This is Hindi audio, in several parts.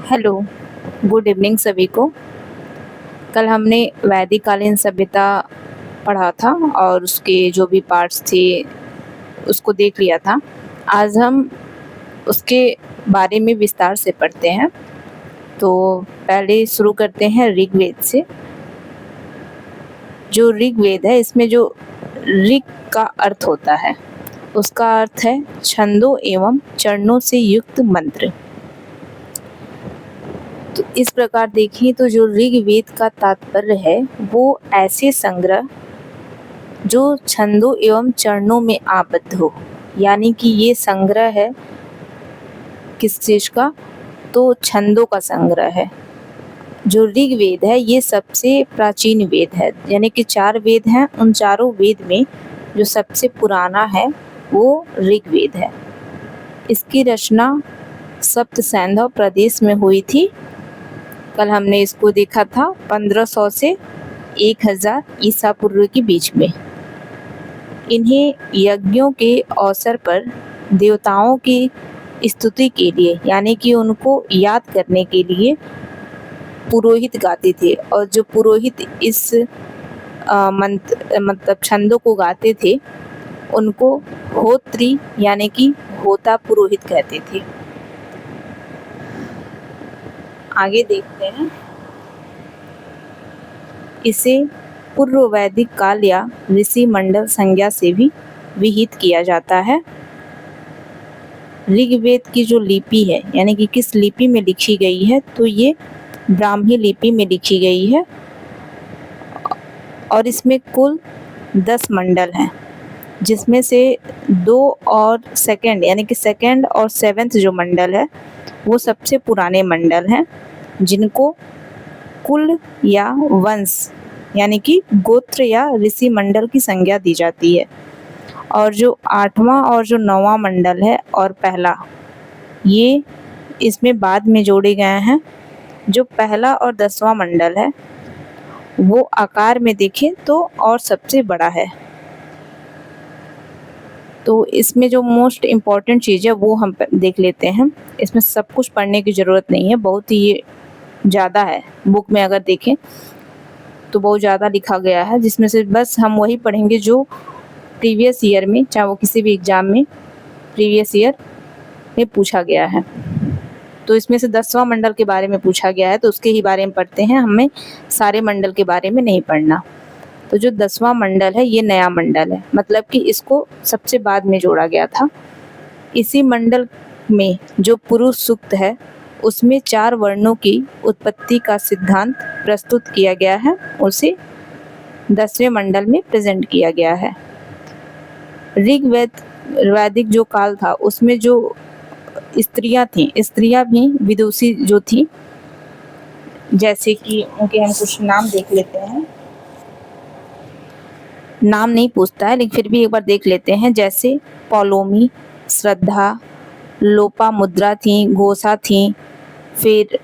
हेलो, गुड इवनिंग सभी को। कल हमने वैदिक कालीन सभ्यता पढ़ा था और उसके जो भी पार्ट्स थे उसको देख लिया था। आज हम उसके बारे में विस्तार से पढ़ते हैं। तो पहले शुरू करते हैं ऋग्वेद से। जो ऋग्वेद है इसमें जो ऋग का अर्थ होता है उसका अर्थ है छंदों एवं चरणों से युक्त मंत्र। तो इस प्रकार देखिए तो जो ऋग्वेद का तात्पर्य है वो ऐसे संग्रह जो छंदों एवं चरणों में आबद्ध हो, यानी कि ये संग्रह है किस चीज का, तो छंदों का संग्रह है। जो ऋग्वेद है ये सबसे प्राचीन वेद है, यानी कि 4 वेद हैं, उन चारों वेद में जो सबसे पुराना है वो ऋग्वेद है। इसकी रचना सप्त सैंधव प्रदेश में हुई थी। कल हमने इसको देखा था 1500 से 1000 ईसा पूर्व के बीच में। इन्हें यज्ञों के अवसर पर देवताओं की स्तुति के लिए, यानी कि उनको याद करने के लिए पुरोहित गाते थे, और जो पुरोहित इस मतलब छंदों को गाते थे उनको होत्री यानी कि होता पुरोहित कहते थे। आगे देखते हैं। इसे पूर्व वैदिक काल या ऋषि मंडल संज्ञा से भी विहित किया जाता है। ऋग्वेद की जो लिपि है, यानी कि किस लिपि में लिखी गई है, तो ये ब्राह्मी लिपि में लिखी गई है और इसमें कुल 10 मंडल हैं, जिसमें से 2 और सेकंड यानी कि सेकंड और 7th जो मंडल है वो सबसे पुराने मंडल हैं, जिनको कुल या वंश यानी कि गोत्र या ऋषि मंडल की संज्ञा दी जाती है। और जो 8वां और जो 9वां मंडल है और पहला, ये इसमें बाद में जोड़े गए हैं। जो पहला और 10वां मंडल है वो आकार में देखें तो और सबसे बड़ा है। तो इसमें जो मोस्ट इम्पॉर्टेंट चीज़ है वो हम देख लेते हैं। इसमें सब कुछ पढ़ने की ज़रूरत नहीं है, बहुत ही ये ज़्यादा है। बुक में अगर देखें तो बहुत ज़्यादा लिखा गया है, जिसमें से बस हम वही पढ़ेंगे जो प्रीवियस ईयर में, चाहे वो किसी भी एग्ज़ाम में प्रीवियस ईयर में पूछा गया है। तो इसमें से 10वां मंडल के बारे में पूछा गया है तो उसके ही बारे में पढ़ते हैं, हमें सारे मंडल के बारे में नहीं पढ़ना। तो जो 10वां मंडल है ये नया मंडल है, मतलब कि इसको सबसे बाद में जोड़ा गया था। इसी मंडल में जो पुरुष सूक्त है उसमें 4 वर्णों की उत्पत्ति का सिद्धांत प्रस्तुत किया गया है, उसे 10वें मंडल में प्रेजेंट किया गया है। ऋग्वेद वैदिक जो काल था उसमें जो स्त्रियां थीं, स्त्रियां भी विदुषी जो थी, जैसे कि उनके हम कुछ नाम देख लेते हैं। नाम नहीं पूछता है लेकिन फिर भी एक बार देख लेते हैं। जैसे पौलोमी, श्रद्धा, लोपामुद्रा थी, घोषा थी, फिर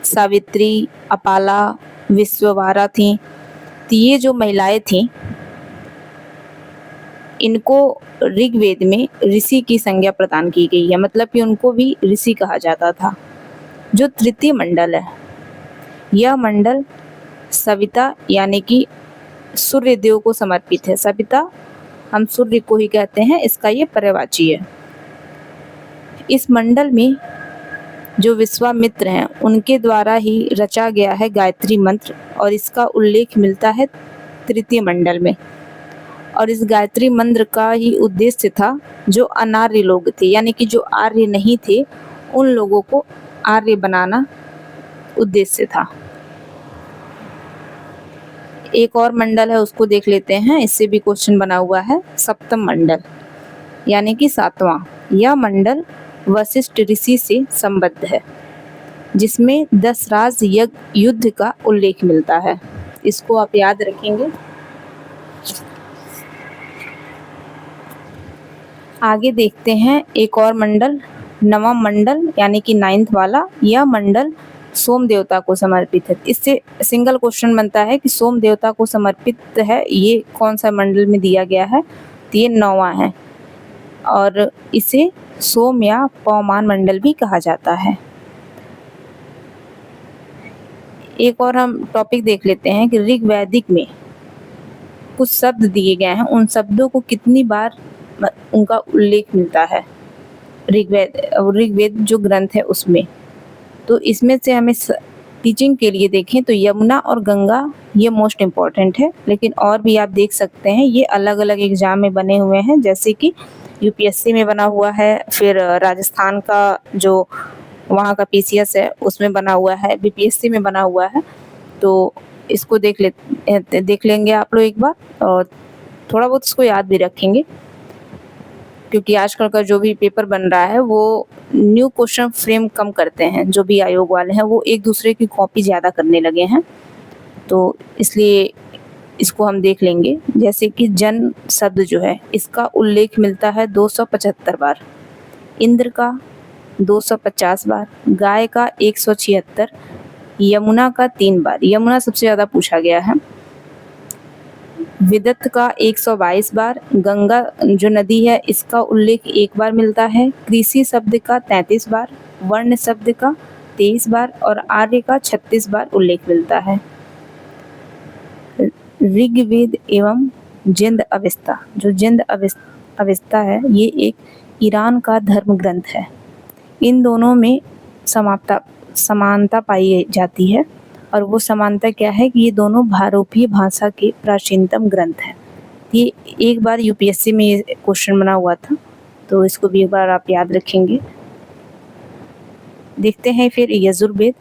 सावित्री, अपाला, विश्ववारा थी। तो ये जो महिलाएं थीं इनको ऋग्वेद में ऋषि की संज्ञा प्रदान की गई है, मतलब कि उनको भी ऋषि कहा जाता था। जो तृतीय मंडल है यह मंडल सविता यानी कि सूर्य देव को समर्पित है। सविता हम सूर्य को ही कहते हैं, इसका ये पर्यायवाची है। इस मंडल में जो विश्वामित्र हैं उनके द्वारा ही रचा गया है गायत्री मंत्र, और इसका उल्लेख मिलता है तृतीय मंडल में। और इस गायत्री मंत्र का ही उद्देश्य था जो अनार्य लोग थे, यानी कि जो आर्य नहीं थे उन लोगों को आर्य बनाना उद्देश्य था। एक और मंडल है उसको देख लेते हैं, इससे भी क्वेश्चन बना हुआ है। सप्तम मंडल यानी कि 7वां, यह मंडल वशिष्ठ ऋषि से संबद्ध है, जिसमें 10 राज यज्ञ युद्ध का उल्लेख मिलता है। इसको आप याद रखेंगे। आगे देखते हैं एक और मंडल, 9वां मंडल यानी कि 9th वाला। यह मंडल सोम देवता को समर्पित है। इससे सिंगल क्वेश्चन बनता है कि सोम देवता को समर्पित है, ये कौन सा मंडल में दिया गया है, तो ये 9वां है और इसे सोम या पौमान मंडल भी कहा जाता है। एक और हम टॉपिक देख लेते हैं कि ऋग्वैदिक में कुछ शब्द दिए गए हैं, उन शब्दों को कितनी बार उनका उल्लेख मिलता है ऋग्वेद जो ग्रंथ है उसमें। तो इसमें से हमें टीचिंग के लिए देखें तो यमुना और गंगा ये मोस्ट इम्पॉर्टेंट है, लेकिन और भी आप देख सकते हैं ये अलग अलग एग्जाम में बने हुए हैं, जैसे कि यूपीएससी में बना हुआ है, फिर राजस्थान का जो वहाँ का पीसीएस है उसमें बना हुआ है, बीपीएससी में बना हुआ है। तो इसको देख लेंगे आप लोग एक बार, और थोड़ा बहुत इसको याद भी रखेंगे, क्योंकि आजकल का जो भी पेपर बन रहा है वो न्यू क्वेश्चन फ्रेम कम करते हैं। जो भी आयोग वाले हैं वो एक दूसरे की कॉपी ज़्यादा करने लगे हैं, तो इसलिए इसको हम देख लेंगे। जैसे कि जन शब्द जो है इसका उल्लेख मिलता है 275 बार, इंद्र का 250 बार, गाय का 176, यमुना का 3 बार, यमुना सबसे ज़्यादा पूछा गया है, विदत का 122 बार, गंगा जो नदी है इसका उल्लेख 1 बार मिलता है, कृषि शब्द का 33 बार, वर्ण शब्द का 23 बार और आर्य का 36 बार उल्लेख मिलता है। ऋग्वेद एवं जिंद अवेस्ता, जो जिंद अवेस्ता है ये एक ईरान का धर्म ग्रंथ है। इन दोनों में समानता पाई जाती है, और वो समानता क्या है कि ये दोनों भारोपीय भाषा के प्राचीनतम ग्रंथ हैं। ये एक बार यूपीएससी में ये क्वेश्चन बना हुआ था, तो इसको भी एक बार आप याद रखेंगे। देखते हैं फिर यजुर्वेद।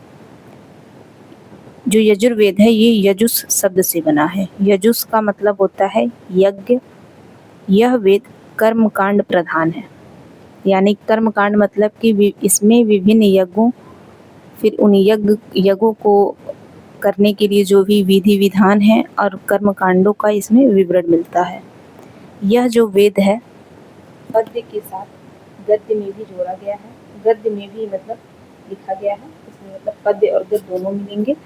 जो यजुर्वेद है ये यजुस शब्द से बना है। यजुस का मतलब होता है यज्ञ। यह वेद कर्मकांड प्रधान है, यानी कर्मकांड मतलब कि इसमें विभिन्न यज्ञों, फिर उन यज्ञों को करने के लिए जो भी विधि विधान है और कर्मकांडों का इसमें विवरण मिलता है। यह जो वेद है पद्य के साथ गद्य में भी जोड़ा गया है। गद्य में भी मतलब लिखा गया है, इसमें मतलब पद्य और गद्य दोनों मिलेंगे।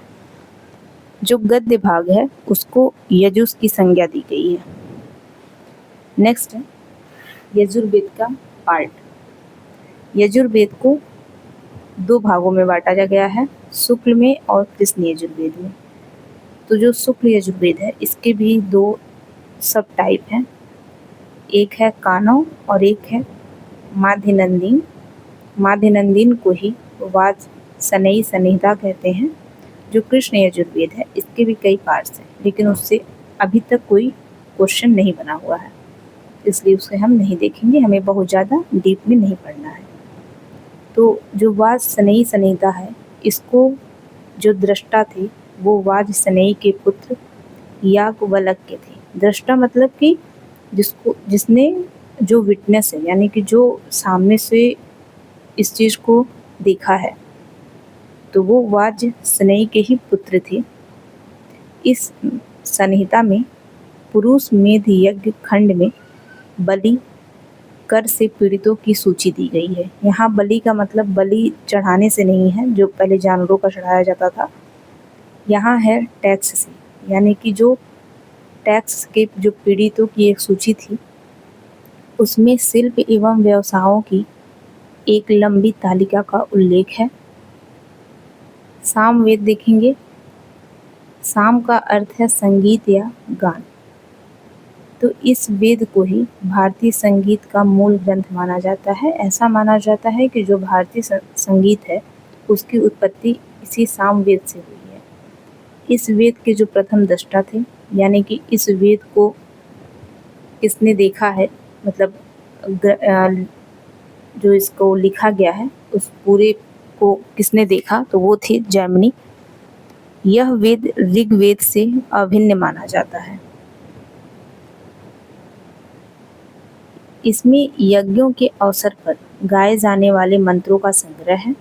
जो गद्य भाग है उसको यजुस की संज्ञा दी गई है। नेक्स्ट है यजुर्वेद का पार्ट। यजुर्वेद को 2 भागों में बांटा गया है, शुक्ल में और कृष्ण यजुर्वेद में। तो जो शुक्ल यजुर्वेद है इसके भी 2 सब टाइप हैं, एक है कानव और एक है माध्यनंदीन। माध्यनंदीन को ही वाज सनई संहिता कहते हैं। जो कृष्ण यजुर्वेद है इसके भी कई पार्ट्स हैं, लेकिन उससे अभी तक कोई क्वेश्चन नहीं बना हुआ है, इसलिए उसे हम नहीं देखेंगे, हमें बहुत ज़्यादा डीप में नहीं पढ़ना है। तो जो वाज सनई संहिता है इसको जो दृष्टा थे वो वाज सनई के पुत्र याज्ञवल्क्य के थे। दृष्टा मतलब कि जिसने जो विटनेस है, यानी कि जो सामने से इस चीज़ को देखा है, तो वो वाज सनई के ही पुत्र थे। इस संहिता में पुरुष मेध यज्ञ खंड में बलि कर से पीड़ितों की सूची दी गई है। यहाँ बलि का मतलब बलि चढ़ाने से नहीं है, जो पहले जानवरों का चढ़ाया जाता था। यहाँ है टैक्स से, यानी कि जो टैक्स के जो पीड़ितों की एक सूची थी, उसमें शिल्प एवं व्यवसायों की एक लंबी तालिका का उल्लेख है। सामवेद देखेंगे। साम का अर्थ है संगीत या गान। तो इस वेद को ही भारतीय संगीत का मूल ग्रंथ माना जाता है। ऐसा माना जाता है कि जो भारतीय संगीत है उसकी उत्पत्ति इसी सामवेद से हुई है। इस वेद के जो प्रथम दृष्टा थे, यानी कि इस वेद को किसने देखा है, मतलब जो इसको लिखा गया है उस पूरे को किसने देखा, तो वो थे जैमिनी। यह वेद ऋग्वेद से अभिन्न माना जाता है। इसमें यज्ञों के अवसर पर गाए जाने वाले मंत्रों का संग्रह है,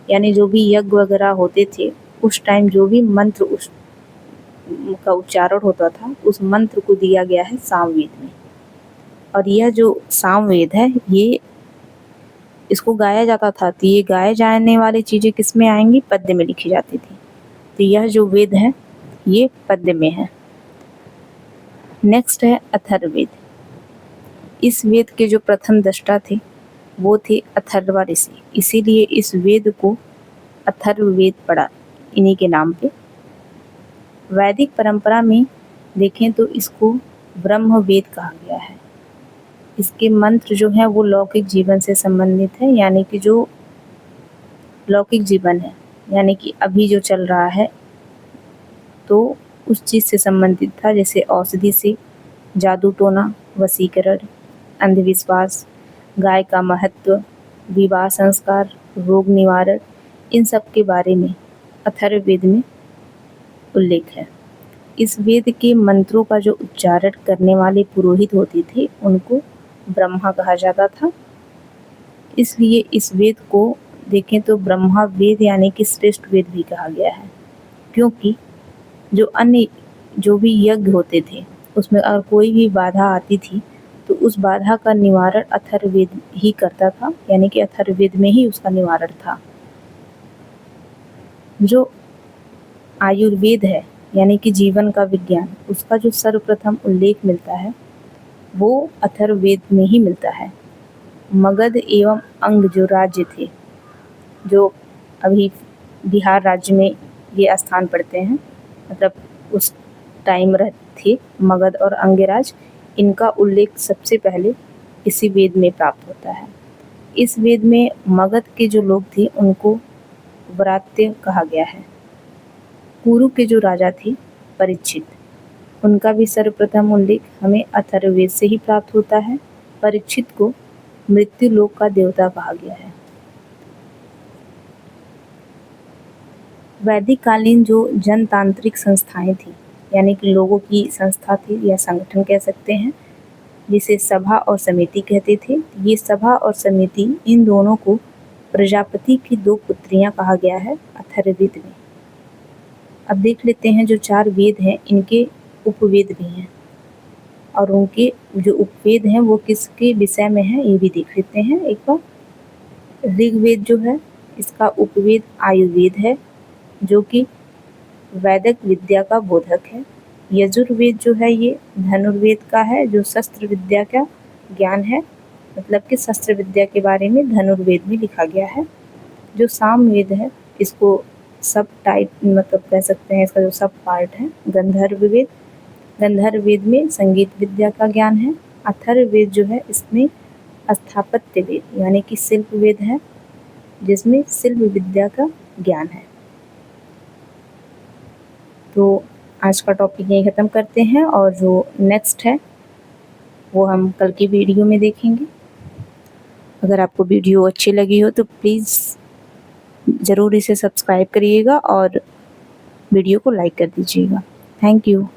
यानी जो भी यज्ञ वगैरह होते थे उस टाइम जो भी मंत्र का उच्चारण होता था उस मंत्र को दिया गया है सामवेद में। और यह जो सामवेद है ये इसको गाया जाता था, तो ये गाए जाने वाली चीज़ें किस में आएंगी, पद्य में लिखी जाती थी। तो यह जो वेद है ये पद्य में है। नेक्स्ट है अथर्ववेद। इस वेद के जो प्रथम दृष्टा थे वो थे अथर्वा ऋषि, इसीलिए इस वेद को अथर्ववेद पड़ा इन्हीं के नाम पे। वैदिक परंपरा में देखें तो इसको ब्रह्म वेद कहा गया है। इसके मंत्र जो हैं वो लौकिक जीवन से संबंधित है, यानी कि जो लौकिक जीवन है, यानी कि अभी जो चल रहा है तो उस चीज़ से संबंधित था, जैसे औषधि से, जादू टोना, वशीकरण, अंधविश्वास, गाय का महत्व, विवाह संस्कार, रोग निवारण, इन सब के बारे में अथर्ववेद में उल्लेख है। इस वेद के मंत्रों का जो उच्चारण करने वाले पुरोहित होते थे उनको ब्रह्मा कहा जाता था। इसलिए इस वेद को देखें तो ब्रह्मा वेद यानी कि श्रेष्ठ वेद भी कहा गया है, क्योंकि जो अन्य जो भी यज्ञ होते थे उसमें अगर कोई भी बाधा आती थी तो उस बाधा का निवारण अथर्ववेद ही करता था, यानी कि अथर्ववेद में ही उसका निवारण था। जो आयुर्वेद है यानी कि जीवन का विज्ञान, उसका जो सर्वप्रथम उल्लेख मिलता है वो अथर्ववेद में ही मिलता है। मगध एवं अंग जो राज्य थे, जो अभी बिहार राज्य में ये स्थान पढ़ते हैं, मतलब उस टाइम थे मगध और अंगराज, इनका उल्लेख सबसे पहले इसी वेद में प्राप्त होता है। इस वेद में मगध के जो लोग थे उनको व्रात्य कहा गया है। कुरु के जो राजा थे परीक्षित, उनका भी सर्वप्रथम उल्लेख हमें अथर्ववेद से ही प्राप्त होता है। परीक्षित को मृत्यु लोक का देवता कहा गया है। वैदिक कालीन जो जनतांत्रिक संस्थाएं थी, यानी कि लोगों की संस्था थी या संगठन कह सकते हैं, जिसे सभा और समिति कहते थे। ये सभा और समिति, इन दोनों को प्रजापति की 2 पुत्रियां कहा गया है अथर्ववेद में। अब देख लेते हैं जो 4 वेद हैं इनके उपवेद भी हैं, और उनके जो उपवेद हैं वो किसके विषय में है ये भी देख लेते हैं एक बार। ऋग्वेद जो है इसका उपवेद आयुर्वेद है, जो कि वैदिक विद्या का बोधक है। यजुर्वेद जो है ये धनुर्वेद का है, जो शस्त्र विद्या का ज्ञान है, मतलब कि शस्त्र विद्या के बारे में धनुर्वेद में लिखा गया है। जो सामवेद है इसको सब टाइप मतलब कह सकते हैं, इसका जो सब पार्ट है गंधर्ववेद। गंधर्ववेद में संगीत विद्या का ज्ञान है। अथर्ववेद जो है इसमें स्थापत्य वेद यानी कि शिल्प वेद है, जिसमें शिल्प विद्या का ज्ञान है। तो आज का टॉपिक यहीं ख़त्म करते हैं, और जो नेक्स्ट है वो हम कल की वीडियो में देखेंगे। अगर आपको वीडियो अच्छी लगी हो तो प्लीज़ ज़रूर इसे सब्सक्राइब करिएगा और वीडियो को लाइक कर दीजिएगा। Thank you.